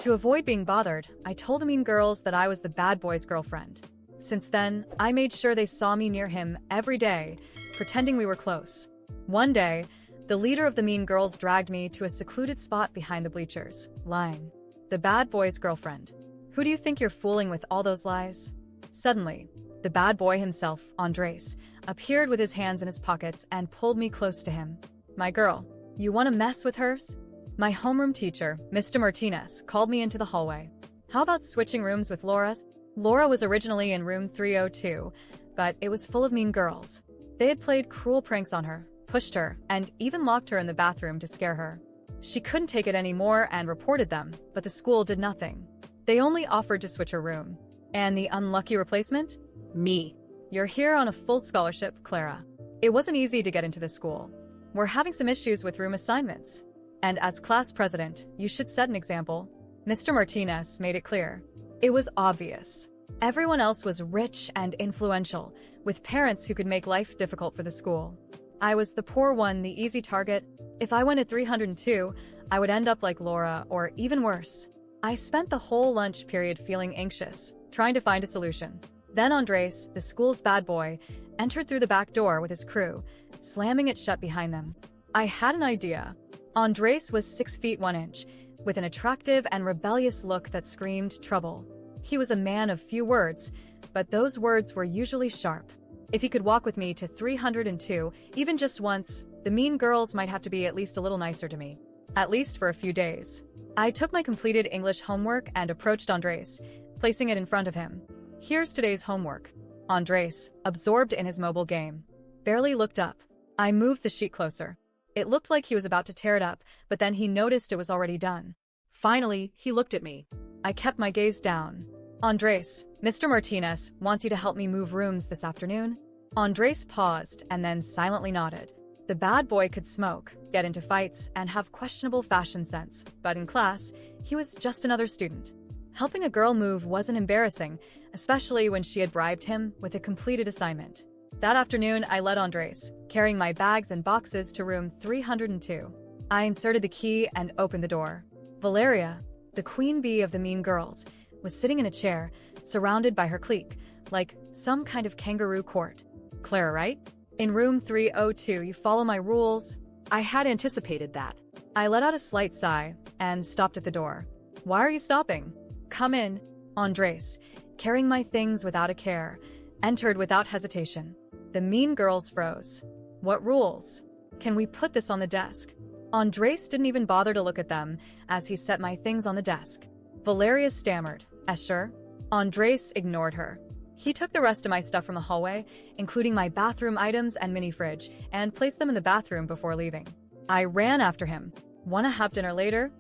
To avoid being bothered, I told the mean girls that I was the bad boy's girlfriend. Since then, I made sure they saw me near him every day, pretending we were close. One day, the leader of the mean girls dragged me to a secluded spot behind the bleachers, lying. The bad boy's girlfriend. Who do you think you're fooling with all those lies? Suddenly, the bad boy himself, Andres, appeared with his hands in his pockets and pulled me close to him. My girl, you want to mess with hers? My homeroom teacher, Mr. Martinez, called me into the hallway. How about switching rooms with Laura? Laura was originally in room 302, but it was full of mean girls. They had played cruel pranks on her, pushed her, and even locked her in the bathroom to scare her. She couldn't take it anymore and reported them, but the school did nothing. They only offered to switch her room. And the unlucky replacement? Me. You're here on a full scholarship, Clara. It wasn't easy to get into the school. We're having some issues with room assignments. And as class president, you should set an example. Mr. Martinez made it clear. It was obvious. Everyone else was rich and influential, with parents who could make life difficult for the school. I was the poor one, the easy target. If I went at 302, I would end up like Laura, or even worse. I spent the whole lunch period feeling anxious, trying to find a solution. Then Andres, the school's bad boy, entered through the back door with his crew, slamming it shut behind them. I had an idea. Andres was 6 feet 1 inch, with an attractive and rebellious look that screamed trouble. He was a man of few words, but those words were usually sharp. If he could walk with me to 302, even just once, the mean girls might have to be at least a little nicer to me. At least for a few days. I took my completed English homework and approached Andres, placing it in front of him. Here's today's homework. Andres, absorbed in his mobile game, barely looked up. I moved the sheet closer. It looked like he was about to tear it up, but then he noticed it was already done. Finally, he looked at me. I kept my gaze down. Andres, Mr. Martinez wants you to help me move rooms this afternoon. Andres paused and then silently nodded. The bad boy could smoke, get into fights, and have questionable fashion sense, but in class, he was just another student. Helping a girl move wasn't embarrassing, especially when she had bribed him with a completed assignment. That afternoon, I led Andres, carrying my bags and boxes to room 302. I inserted the key and opened the door. Valeria, the queen bee of the mean girls, was sitting in a chair, surrounded by her clique, like some kind of kangaroo court. Clara, right? In room 302, you follow my rules. I had anticipated that. I let out a slight sigh and stopped at the door. Why are you stopping? Come in. Andres, carrying my things without a care, entered without hesitation. The mean girls froze. What rules? Can we put this on the desk? Andres didn't even bother to look at them as he set my things on the desk. Valeria stammered. Sure? Andres ignored her. He took the rest of my stuff from the hallway, including my bathroom items and mini fridge, and placed them in the bathroom before leaving. I ran after him. Wanna have dinner later?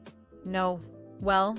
No. Well,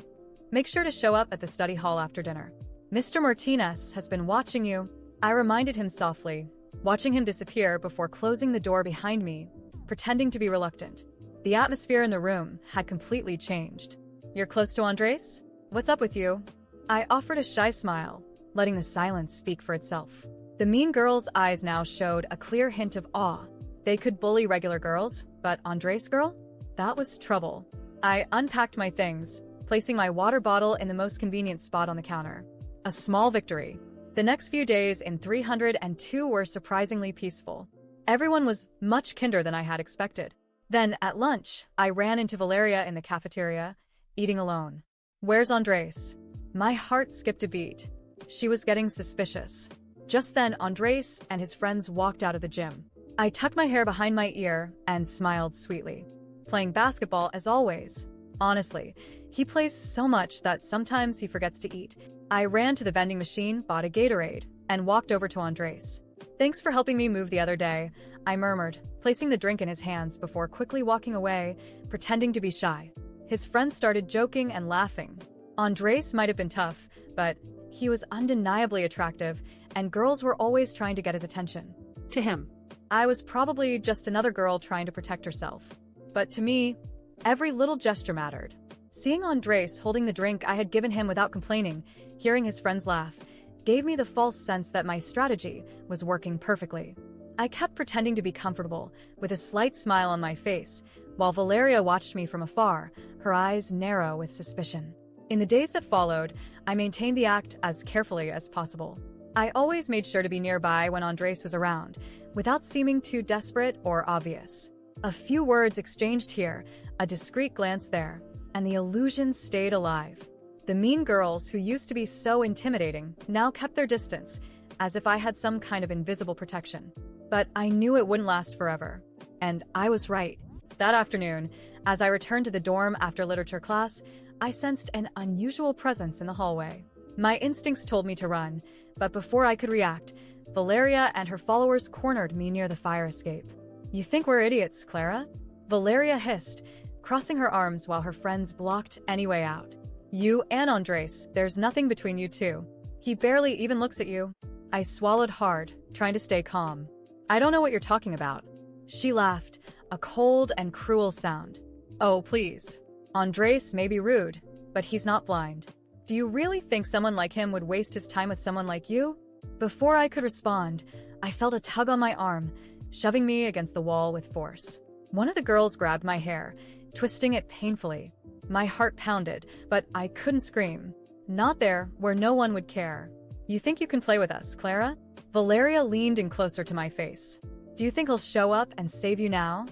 make sure to show up at the study hall after dinner. Mr. Martinez has been watching you. I reminded him softly, watching him disappear before closing the door behind me, pretending to be reluctant. The atmosphere in the room had completely changed. You're close to Andres? What's up with you? I offered a shy smile, letting the silence speak for itself. The mean girl's eyes now showed a clear hint of awe. They could bully regular girls, but Andres' girl? That was trouble. I unpacked my things, placing my water bottle in the most convenient spot on the counter. A small victory. The next few days in 302 were surprisingly peaceful. Everyone was much kinder than I had expected. Then, at lunch, I ran into Valeria in the cafeteria, eating alone. Where's Andres? My heart skipped a beat. She was getting suspicious. Just then, Andres and his friends walked out of the gym. I tucked my hair behind my ear and smiled sweetly. Playing basketball as always. Honestly, he plays so much that sometimes he forgets to eat. I ran to the vending machine, bought a Gatorade, and walked over to Andres. Thanks for helping me move the other day, I murmured, placing the drink in his hands before quickly walking away, pretending to be shy. His friends started joking and laughing. Andres might have been tough, but he was undeniably attractive, and girls were always trying to get his attention. To him, I was probably just another girl trying to protect herself. But to me, every little gesture mattered. Seeing Andres holding the drink I had given him without complaining, hearing his friends laugh, gave me the false sense that my strategy was working perfectly. I kept pretending to be comfortable, with a slight smile on my face, while Valeria watched me from afar, her eyes narrow with suspicion. In the days that followed, I maintained the act as carefully as possible. I always made sure to be nearby when Andres was around, without seeming too desperate or obvious. A few words exchanged here, a discreet glance there, and the illusion stayed alive. The mean girls who used to be so intimidating now kept their distance, as if I had some kind of invisible protection. But I knew it wouldn't last forever. And I was right. That afternoon, as I returned to the dorm after literature class, I sensed an unusual presence in the hallway. My instincts told me to run, but before I could react, Valeria and her followers cornered me near the fire escape. "You think we're idiots, Clara?" Valeria hissed, crossing her arms while her friends blocked any way out. "You and Andres, there's nothing between you two. He barely even looks at you." I swallowed hard, trying to stay calm. "I don't know what you're talking about." She laughed, a cold and cruel sound. "Oh, please. Andres may be rude, but he's not blind. Do you really think someone like him would waste his time with someone like you?" Before I could respond, I felt a tug on my arm, shoving me against the wall with force. One of the girls grabbed my hair, twisting it painfully. My heart pounded, but I couldn't scream. Not there, where no one would care. "You think you can play with us, Clara?" Valeria leaned in closer to my face. "Do you think he'll show up and save you now?"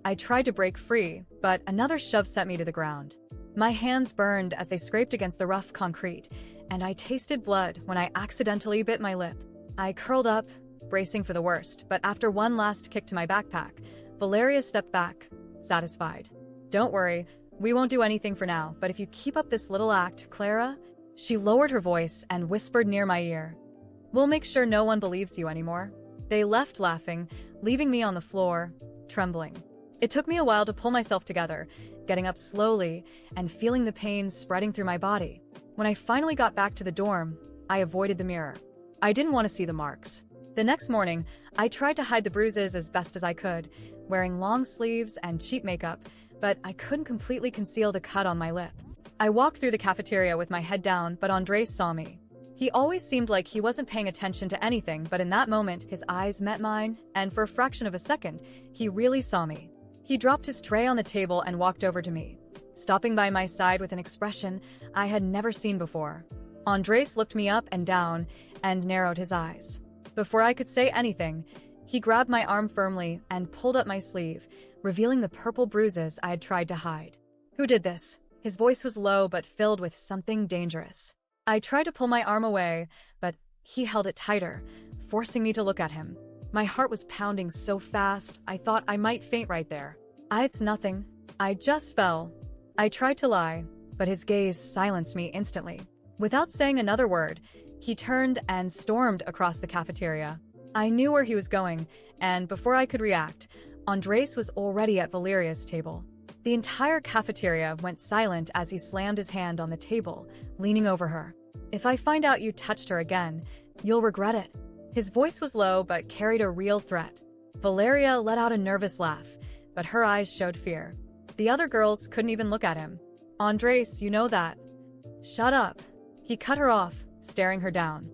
I tried to break free, but another shove sent me to the ground. My hands burned as they scraped against the rough concrete, and I tasted blood when I accidentally bit my lip. I curled up, bracing for the worst, but after one last kick to my backpack, Valeria stepped back, satisfied. "Don't worry, we won't do anything for now, but if you keep up this little act, Clara," she lowered her voice and whispered near my ear, "we'll make sure no one believes you anymore." They left laughing, leaving me on the floor, trembling. It took me a while to pull myself together, getting up slowly and feeling the pain spreading through my body. When I finally got back to the dorm, I avoided the mirror. I didn't want to see the marks. The next morning, I tried to hide the bruises as best as I could, wearing long sleeves and cheap makeup, but I couldn't completely conceal the cut on my lip. I walked through the cafeteria with my head down, but Andres saw me. He always seemed like he wasn't paying attention to anything, but in that moment, his eyes met mine, and for a fraction of a second, he really saw me. He dropped his tray on the table and walked over to me, stopping by my side with an expression I had never seen before. Andres looked me up and down and narrowed his eyes. Before I could say anything, he grabbed my arm firmly and pulled up my sleeve, revealing the purple bruises I had tried to hide. "Who did this?" His voice was low but filled with something dangerous. I tried to pull my arm away, but he held it tighter, forcing me to look at him. My heart was pounding so fast, I thought I might faint right there. "It's nothing. I just fell." I tried to lie, but his gaze silenced me instantly. Without saying another word, he turned and stormed across the cafeteria. I knew where he was going, and before I could react, Andres was already at Valeria's table. The entire cafeteria went silent as he slammed his hand on the table, leaning over her. "If I find out you touched her again, you'll regret it." His voice was low but carried a real threat. Valeria let out a nervous laugh, but her eyes showed fear. The other girls couldn't even look at him. "Andres, you know that." "Shut up." He cut her off, staring her down.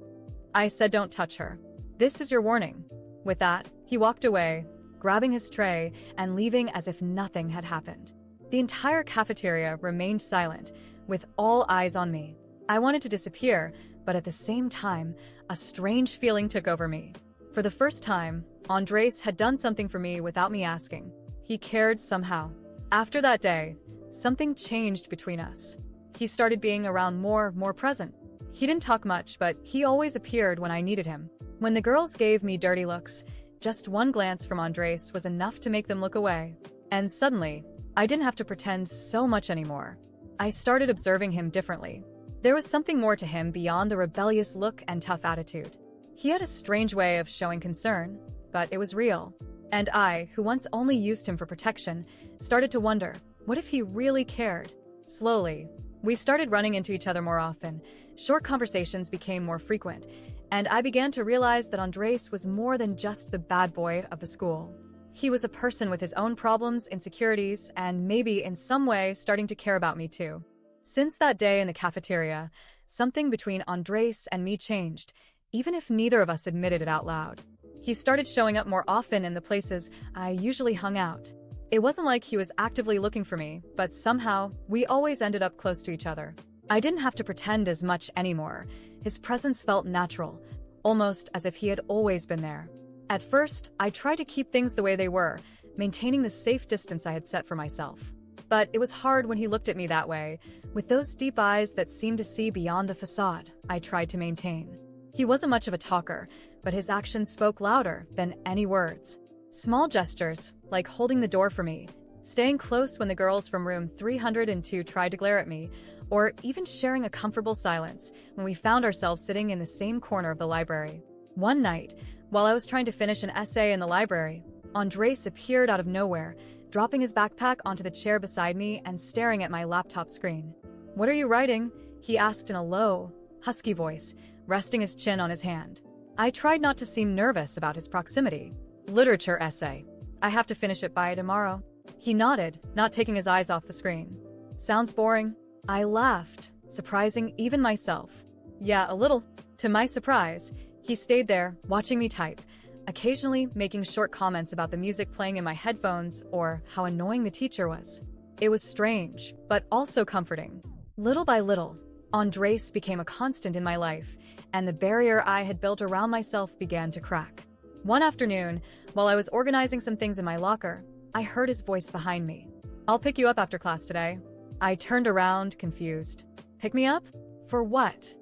"I said don't touch her. This is your warning." With that, he walked away, grabbing his tray and leaving as if nothing had happened. The entire cafeteria remained silent, with all eyes on me. I wanted to disappear, but at the same time, a strange feeling took over me. For the first time, Andres had done something for me without me asking. He cared somehow. After that day, something changed between us. He started being around more present. He didn't talk much, but he always appeared when I needed him. When the girls gave me dirty looks, just one glance from Andres was enough to make them look away. And suddenly, I didn't have to pretend so much anymore. I started observing him differently. There was something more to him beyond the rebellious look and tough attitude. He had a strange way of showing concern, but it was real. And I, who once only used him for protection, started to wonder, what if he really cared? Slowly, we started running into each other more often. Short conversations became more frequent, and I began to realize that Andres was more than just the bad boy of the school. He was a person with his own problems, insecurities, and maybe in some way starting to care about me too. Since that day in the cafeteria, something between Andres and me changed, even if neither of us admitted it out loud. He started showing up more often in the places I usually hung out. It wasn't like he was actively looking for me, but somehow, we always ended up close to each other. I didn't have to pretend as much anymore. His presence felt natural, almost as if he had always been there. At first, I tried to keep things the way they were, maintaining the safe distance I had set for myself. But it was hard when he looked at me that way, with those deep eyes that seemed to see beyond the facade I tried to maintain. He wasn't much of a talker, but his actions spoke louder than any words. Small gestures, like holding the door for me, staying close when the girls from room 302 tried to glare at me, or even sharing a comfortable silence when we found ourselves sitting in the same corner of the library. One night, while I was trying to finish an essay in the library, Andres appeared out of nowhere, dropping his backpack onto the chair beside me and staring at my laptop screen. "What are you writing?" he asked in a low, husky voice, resting his chin on his hand. I tried not to seem nervous about his proximity. "Literature essay. I have to finish it by tomorrow." He nodded, not taking his eyes off the screen. "Sounds boring?" I laughed, surprising even myself. "Yeah, a little." To my surprise, he stayed there, watching me type, occasionally making short comments about the music playing in my headphones or how annoying the teacher was. It was strange, but also comforting. Little by little, Andres became a constant in my life, and the barrier I had built around myself began to crack. One afternoon, while I was organizing some things in my locker, I heard his voice behind me. "I'll pick you up after class today." I turned around, confused. "Pick me up? For what?"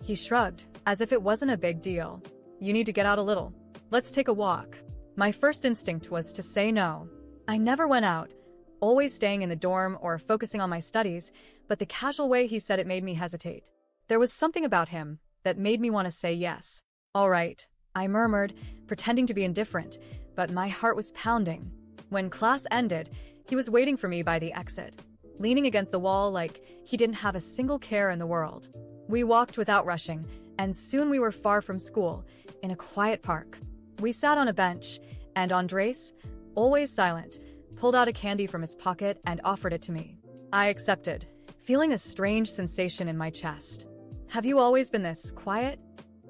He shrugged, as if it wasn't a big deal. "You need to get out a little. Let's take a walk." My first instinct was to say no. I never went out, always staying in the dorm or focusing on my studies, but the casual way he said it made me hesitate. There was something about him that made me want to say yes. "All right," I murmured, pretending to be indifferent, but my heart was pounding. When class ended, he was waiting for me by the exit, leaning against the wall like he didn't have a single care in the world. We walked without rushing, and soon we were far from school, in a quiet park. We sat on a bench, and Andres, always silent, pulled out a candy from his pocket and offered it to me. I accepted, feeling a strange sensation in my chest. "Have you always been this quiet?"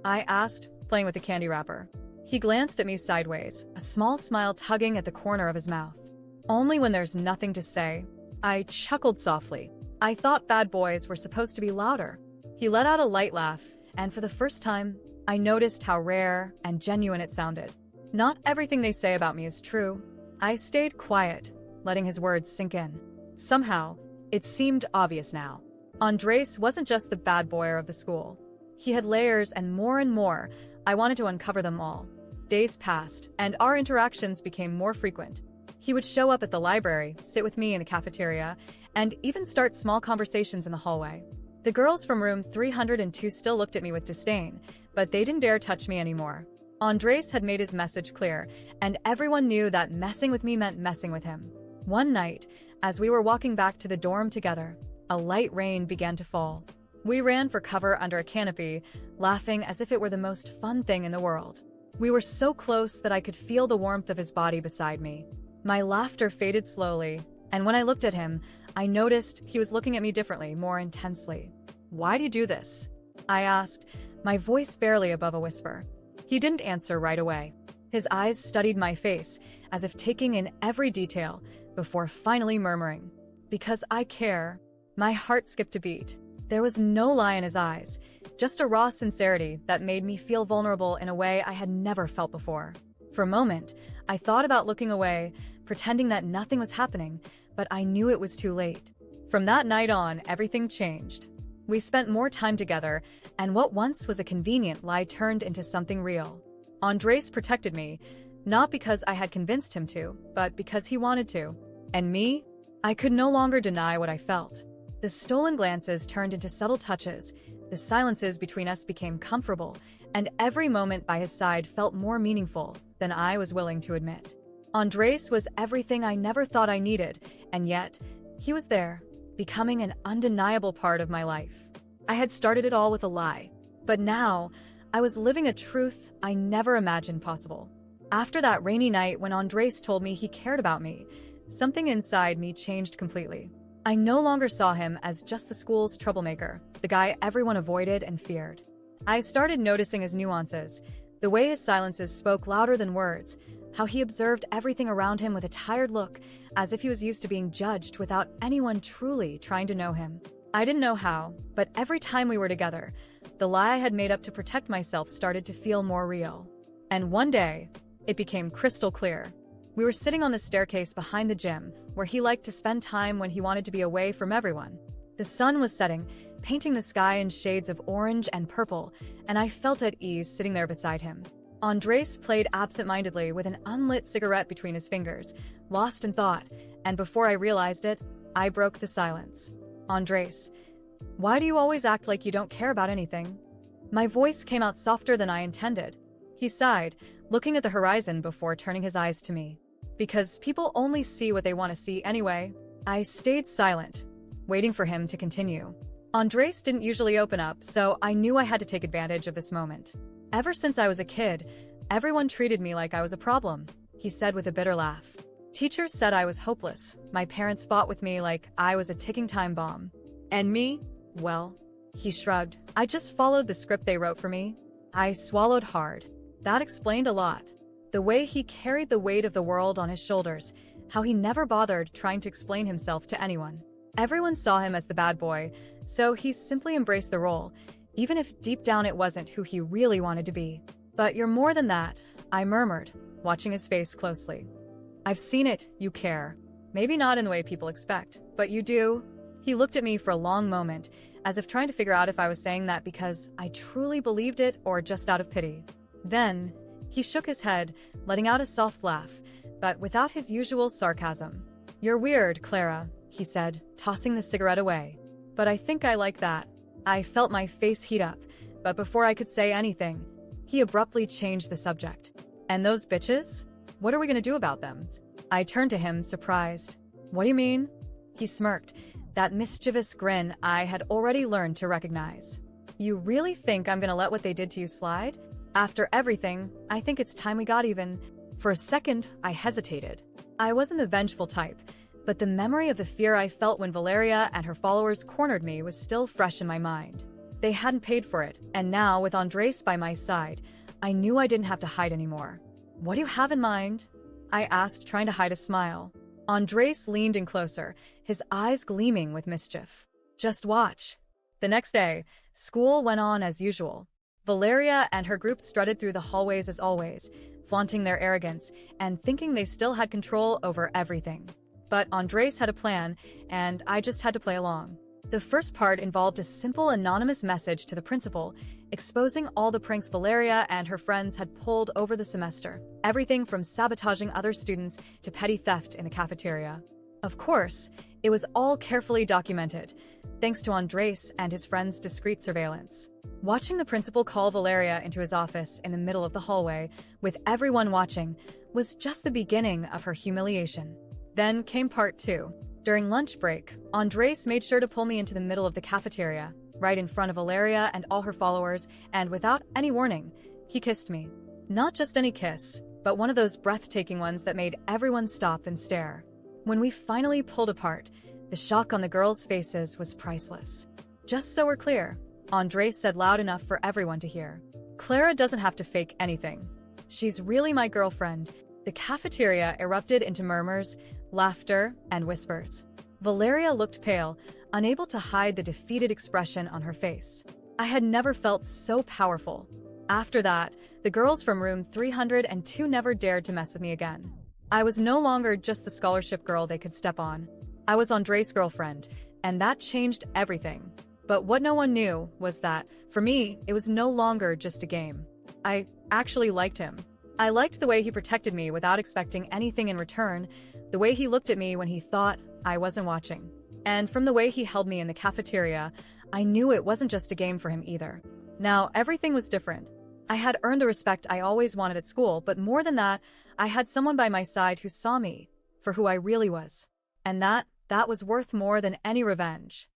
I asked, playing with the candy wrapper. He glanced at me sideways, a small smile tugging at the corner of his mouth. "Only when there's nothing to say." I chuckled softly. I thought bad boys were supposed to be louder. He let out a light laugh, and for the first time, I noticed how rare and genuine it sounded. Not everything they say about me is true. I stayed quiet, letting his words sink in. Somehow, it seemed obvious now. Andres wasn't just the bad boy of the school. He had layers, and more, I wanted to uncover them all. Days passed, and our interactions became more frequent. He would show up at the library, sit with me in the cafeteria, and even start small conversations in the hallway. The girls from room 302 still looked at me with disdain, but they didn't dare touch me anymore. Andres had made his message clear, and everyone knew that messing with me meant messing with him. One night, as we were walking back to the dorm together, a light rain began to fall. We ran for cover under a canopy, laughing as if it were the most fun thing in the world. We were so close that I could feel the warmth of his body beside me. My laughter faded slowly, and when I looked at him, I noticed he was looking at me differently, more intensely. "Why do you do this?" I asked, my voice barely above a whisper. He didn't answer right away. His eyes studied my face, as if taking in every detail, before finally murmuring, "Because I care." My heart skipped a beat. There was no lie in his eyes, just a raw sincerity that made me feel vulnerable in a way I had never felt before. For a moment, I thought about looking away, pretending that nothing was happening, but I knew it was too late. From that night on, everything changed. We spent more time together, and what once was a convenient lie turned into something real. Andres protected me, not because I had convinced him to, but because he wanted to. And me? I could no longer deny what I felt. The stolen glances turned into subtle touches, the silences between us became comfortable, and every moment by his side felt more meaningful than I was willing to admit. Andres was everything I never thought I needed, and yet, he was there, becoming an undeniable part of my life. I had started it all with a lie, but now, I was living a truth I never imagined possible. After that rainy night when Andres told me he cared about me, something inside me changed completely. I no longer saw him as just the school's troublemaker, the guy everyone avoided and feared. I started noticing his nuances, the way his silences spoke louder than words, how he observed everything around him with a tired look, as if he was used to being judged without anyone truly trying to know him. I didn't know how, but every time we were together, the lie I had made up to protect myself started to feel more real. And one day, it became crystal clear. We were sitting on the staircase behind the gym, where he liked to spend time when he wanted to be away from everyone. The sun was setting, painting the sky in shades of orange and purple, and I felt at ease sitting there beside him. Andres played absent-mindedly with an unlit cigarette between his fingers, lost in thought, and before I realized it, I broke the silence. Andres, why do you always act like you don't care about anything? My voice came out softer than I intended. He sighed, looking at the horizon before turning his eyes to me. Because people only see what they want to see anyway. I stayed silent, waiting for him to continue. Andres didn't usually open up, so I knew I had to take advantage of this moment. Ever since I was a kid, everyone treated me like I was a problem, he said with a bitter laugh. Teachers said I was hopeless. My parents fought with me like I was a ticking time bomb. And me? Well, he shrugged. I just followed the script they wrote for me. I swallowed hard. That explained a lot. The way he carried the weight of the world on his shoulders, how he never bothered trying to explain himself to anyone. Everyone saw him as the bad boy, so he simply embraced the role, even if deep down it wasn't who he really wanted to be. But you're more than that, I murmured, watching his face closely. I've seen it, you care. Maybe not in the way people expect, but you do. He looked at me for a long moment, as if trying to figure out if I was saying that because I truly believed it or just out of pity. Then, he shook his head, letting out a soft laugh, but without his usual sarcasm. You're weird, Clara, he said, tossing the cigarette away. But I think I like that. I felt my face heat up, but before I could say anything, he abruptly changed the subject. And those bitches? What are we gonna do about them? I turned to him, surprised. What do you mean? He smirked, that mischievous grin I had already learned to recognize. You really think I'm gonna let what they did to you slide? After everything, I think it's time we got even. For a second, I hesitated. I wasn't the vengeful type, but the memory of the fear I felt when Valeria and her followers cornered me was still fresh in my mind. They hadn't paid for it, and now, with Andres by my side, I knew I didn't have to hide anymore. What do you have in mind? I asked, trying to hide a smile. Andres leaned in closer, his eyes gleaming with mischief. Just watch. The next day, school went on as usual. Valeria and her group strutted through the hallways as always, flaunting their arrogance and thinking they still had control over everything. But Andres had a plan, and I just had to play along. The first part involved a simple anonymous message to the principal, exposing all the pranks Valeria and her friends had pulled over the semester. Everything from sabotaging other students to petty theft in the cafeteria. Of course, it was all carefully documented, thanks to Andres and his friends' discreet surveillance. Watching the principal call Valeria into his office in the middle of the hallway, with everyone watching, was just the beginning of her humiliation. Then came part 2. During lunch break, Andres made sure to pull me into the middle of the cafeteria, right in front of Valeria and all her followers, and without any warning, he kissed me. Not just any kiss, but one of those breathtaking ones that made everyone stop and stare. When we finally pulled apart, the shock on the girls' faces was priceless. Just so we're clear, Andres said loud enough for everyone to hear. Clara doesn't have to fake anything. She's really my girlfriend. The cafeteria erupted into murmurs, laughter, and whispers. Valeria looked pale, unable to hide the defeated expression on her face. I had never felt so powerful. After that, the girls from room 302 never dared to mess with me again. I was no longer just the scholarship girl they could step on. I was Andres' girlfriend, and that changed everything. But what no one knew was that, for me, it was no longer just a game. I actually liked him. I liked the way he protected me without expecting anything in return, the way he looked at me when he thought I wasn't watching. And from the way he held me in the cafeteria, I knew it wasn't just a game for him either. Now, everything was different. I had earned the respect I always wanted at school, but more than that, I had someone by my side who saw me for who I really was. And that was worth more than any revenge.